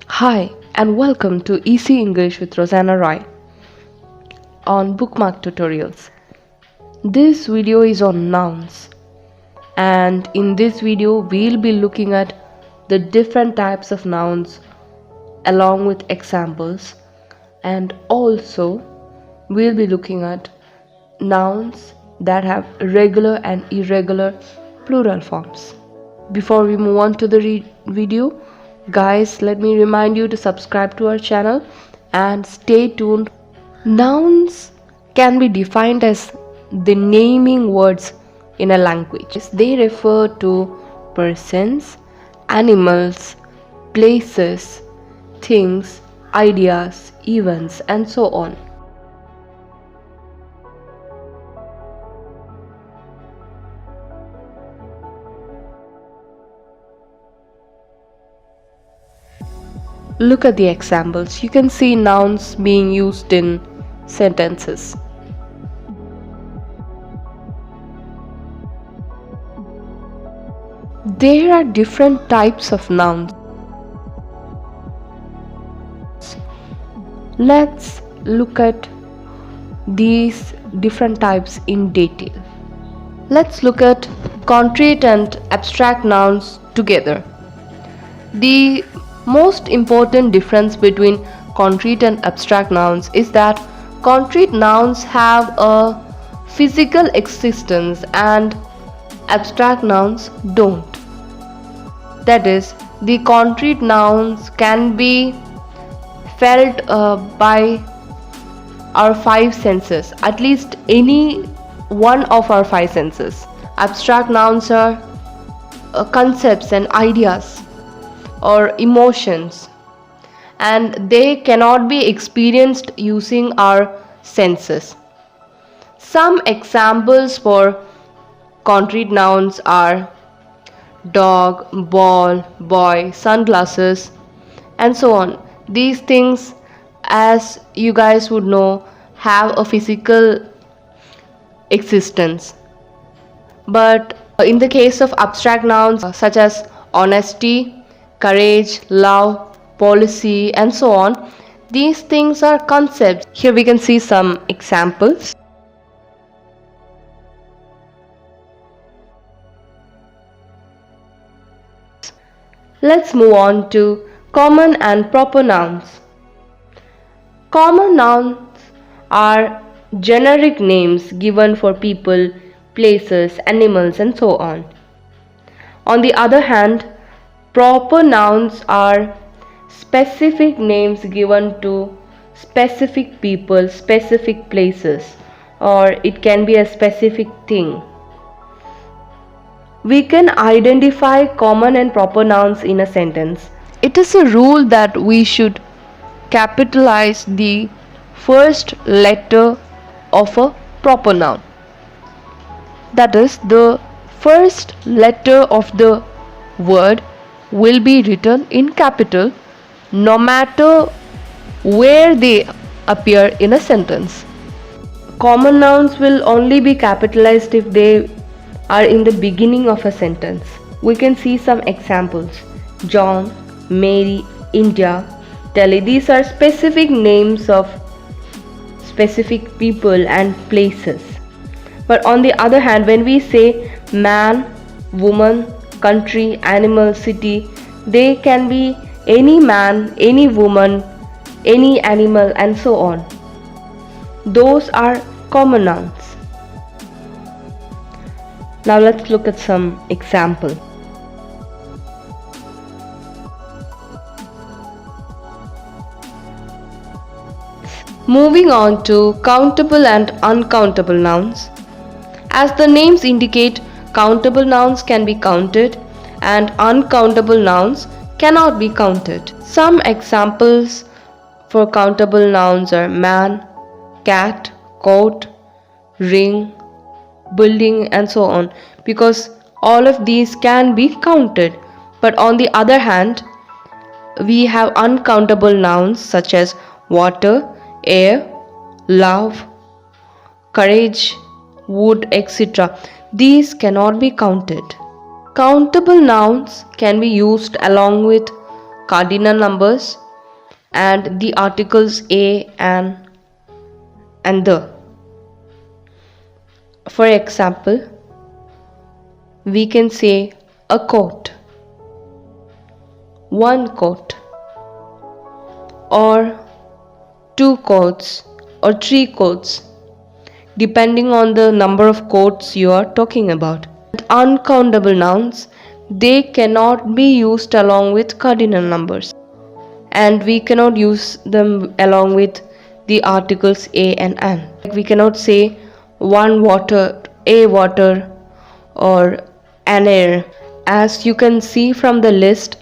Hi, and welcome to Easy English with Rosanna Roy on Bookmark Tutorials. This video is on nouns, and in this video, we'll be looking at the different types of nouns along with examples, and also we'll be looking at nouns that have regular and irregular plural forms. Before we move on to the video, guys, let me remind you to subscribe to our channel and stay tuned. Nouns can be defined as the naming words in a language. They refer to persons, animals, places, things, ideas, events, and so on. Look at the examples. You can see nouns being used in sentences. There are different types of nouns. Let's look at these different types in detail. Let's look at concrete and abstract nouns together. The most important difference between concrete and abstract nouns is that concrete nouns have a physical existence and abstract nouns don't. That is, the concrete nouns can be felt by our five senses, at least any one of our five senses. Abstract nouns are concepts and ideas or emotions, and they cannot be experienced using our senses. Some examples for concrete nouns are dog, ball, boy, sunglasses, and so on. These things, as you guys would know, have a physical existence. But in the case of abstract nouns such as honesty, courage, love, policy, and so on, these things are concepts. Here we can see some examples. Let's move on to common and proper nouns. Common nouns are generic names given for people, places, animals, and so on. On the other hand, proper nouns are specific names given to specific people, specific places, or it can be a specific thing. We can identify common and proper nouns in a sentence. It is a rule that we should capitalize the first letter of a proper noun. That is, the first letter of the word will be written in capital no matter where they appear in a sentence. Common nouns will only be capitalized if they are in the beginning of a sentence. We can see some examples. John, Mary, India, Delhi. These are specific names of specific people and places. But on the other hand, when we say man, woman, country, animal, city, they can be any man, any woman, any animal, and so on. Those are common nouns. Now let's look at some example. Moving on to countable and uncountable nouns. As the names indicate, countable nouns can be counted and uncountable nouns cannot be counted. Some examples for countable nouns are man, cat, coat, ring, building, and so on, because all of these can be counted. But on the other hand, we have uncountable nouns such as water, air, love, courage, wood, etc. These cannot be counted. Countable nouns can be used along with cardinal numbers and the articles a and the. For example, we can say a coat, one coat, or two coats, or three coats, depending on the number of coats you are talking about. Uncountable nouns, they cannot be used along with cardinal numbers, and we cannot use them along with the articles a and an. We cannot say one water, a water, or an air. As you can see from the list,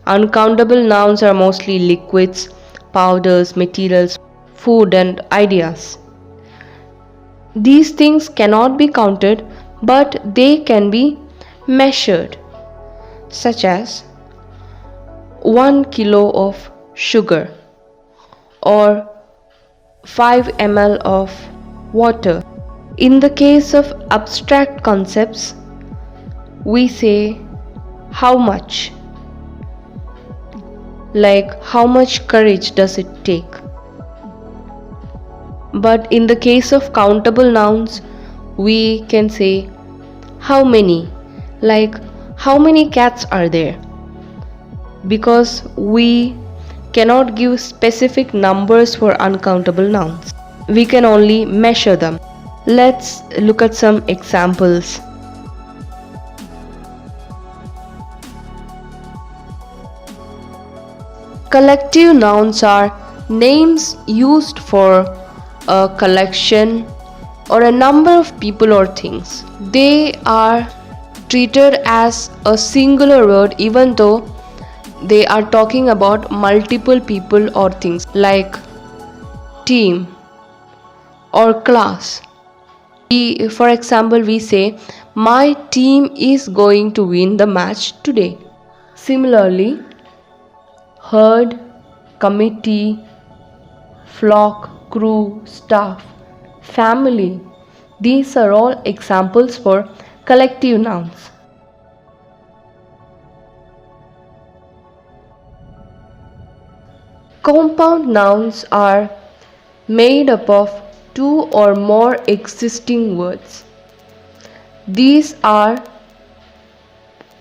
uncountable nouns are mostly liquids, powders, materials, food, and ideas. These things cannot be counted, but they can be measured, such as 1 kilo of sugar or 5 ml of water. In the case of abstract concepts, we say how much, like how much courage does it take. But in the case of countable nouns, we can say how many, like how many cats are there, because we cannot give specific numbers for uncountable nouns. We can only measure them. Let's look at some examples. Collective nouns are names used for a collection or a number of people or things. They are treated as a singular word even though they are talking about multiple people or things, like team or class. For example, we say, my team is going to win the match today. Similarly, herd, committee, flock, crew, staff, family. These are all examples for collective nouns. Compound nouns are made up of two or more existing words. These are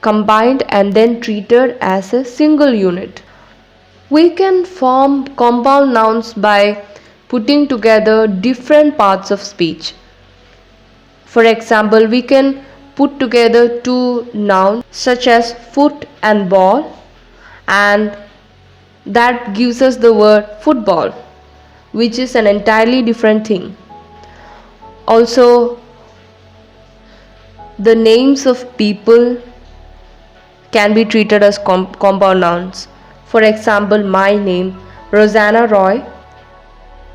combined and then treated as a single unit. We can form compound nouns by putting together different parts of speech. For example, we can put together two nouns such as foot and ball, and that gives us the word football, which is an entirely different thing. Also, the names of people can be treated as compound nouns. For example, my name, Rosanna Roy,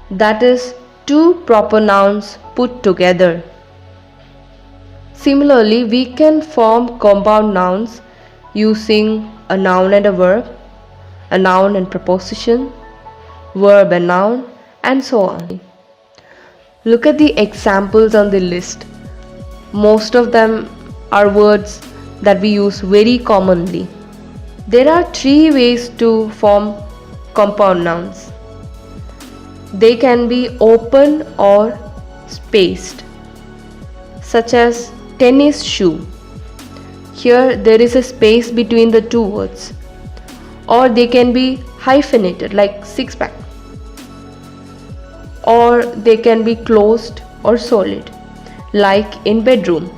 that is two proper nouns put together. Similarly, we can form compound nouns using a noun and a verb, a noun and preposition, verb and noun, and so on. Look at the examples on the list. Most of them are words that we use very commonly. There are three ways to form compound nouns. They can be open or spaced, such as tennis shoe. Here there is a space between the two words. Or they can be hyphenated, like six-pack. Or they can be closed or solid, like in bedroom.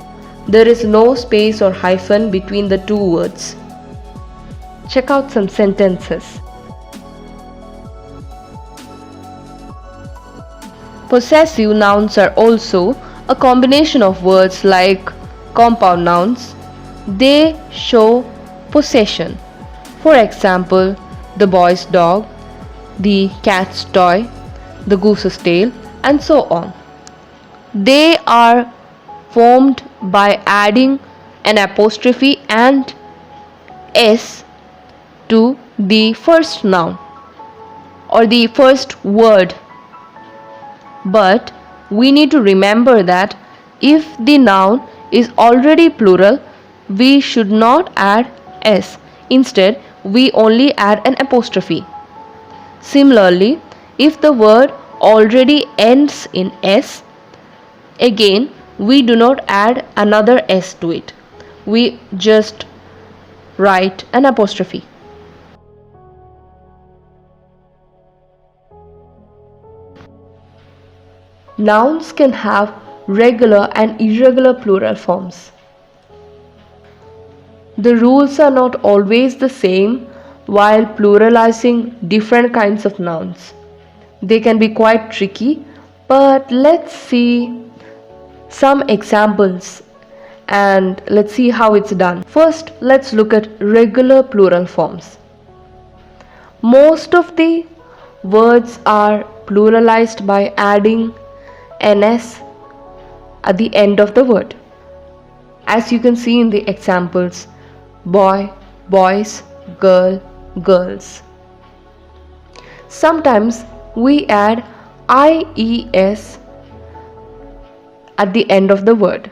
There is no space or hyphen between the two words. Check out some sentences. Possessive nouns are also a combination of words like compound nouns. They show possession. For example, the boy's dog, the cat's toy, the goose's tail, and so on. They are formed by adding an apostrophe and s to the first noun or the first word. But we need to remember that if the noun is already plural, we should not add s. Instead, we only add an apostrophe. Similarly, if the word already ends in S, again we do not add another S to it. We just write an apostrophe. Nouns can have regular and irregular plural forms. The rules are not always the same while pluralizing different kinds of nouns. They can be quite tricky, but let's see some examples and let's see how it's done. First, let's look at regular plural forms. Most of the words are pluralized by adding ns at the end of the word. As you can see in the examples, boy, boys, girl, girls. Sometimes we add ies at the end of the word.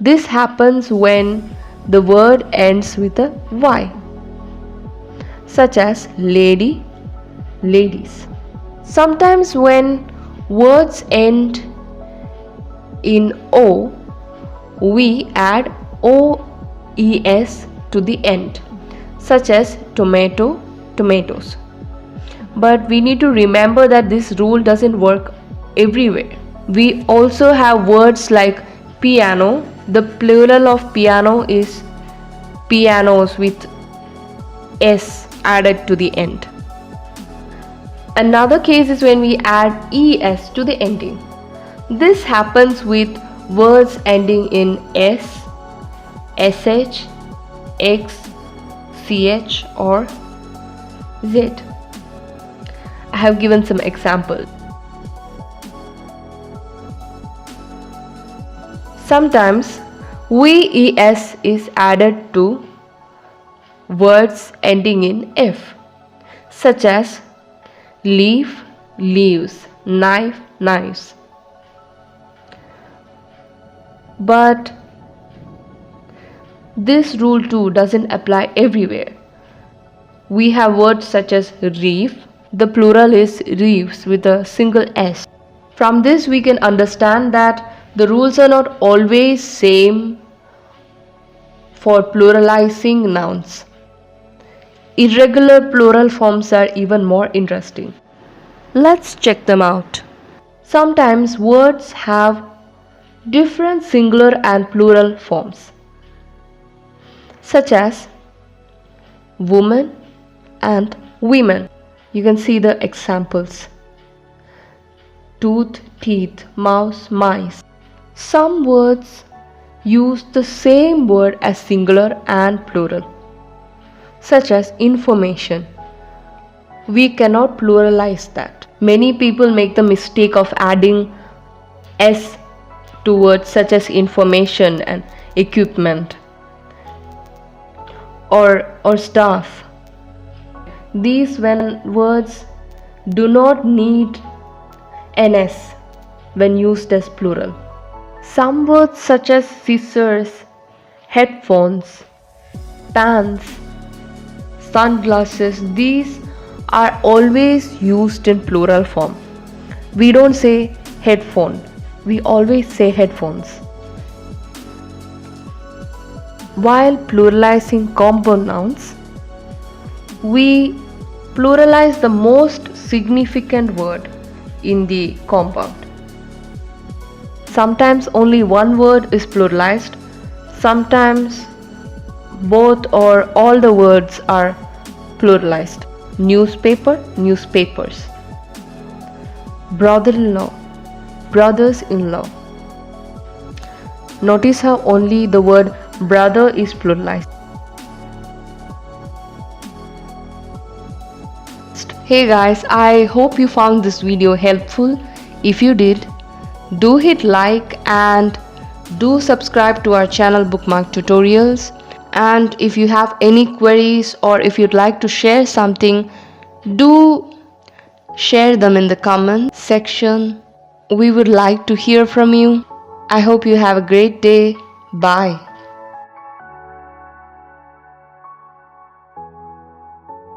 This happens when the word ends with a y, such as lady, ladies. Sometimes when words end in o, we add oes to the end, such as tomato, tomatoes. But we need to remember that this rule doesn't work everywhere. We also have words like piano. The plural of piano is pianos with s added to the end. Another case is when we add es to the ending. This happens with words ending in s, sh, x, ch or z. I have given some examples. Sometimes VES is added to words ending in F, such as leaf, leaves, knife, knives. But this rule too doesn't apply everywhere. We have words such as reef. The plural is reefs with a single S. From this we can understand that the rules are not always same for pluralizing nouns. Irregular plural forms are even more interesting. Let's check them out. Sometimes words have different singular and plural forms, such as woman and women. You can see the examples: tooth, teeth, mouse, mice. Some words use the same word as singular and plural, such as information. We cannot pluralize that. Many people make the mistake of adding s to words such as information and equipment or staff. These words do not need ns when used as plural. Some words such as scissors, headphones, pants, sunglasses, these are always used in plural form. We don't say headphone, we always say headphones. While pluralizing compound nouns, we pluralize the most significant word in the compound. Sometimes only one word is pluralized, sometimes both or all the words are pluralized. Newspaper, newspapers. Brother-in-law, brothers-in-law. Notice how only the word brother is pluralized. Hey guys, I hope you found this video helpful. If you did, do hit like and do subscribe to our channel Bookmark Tutorials. And if you have any queries or if you'd like to share something, do share them in the comment section. We would like to hear from you. I hope you have a great day. Bye.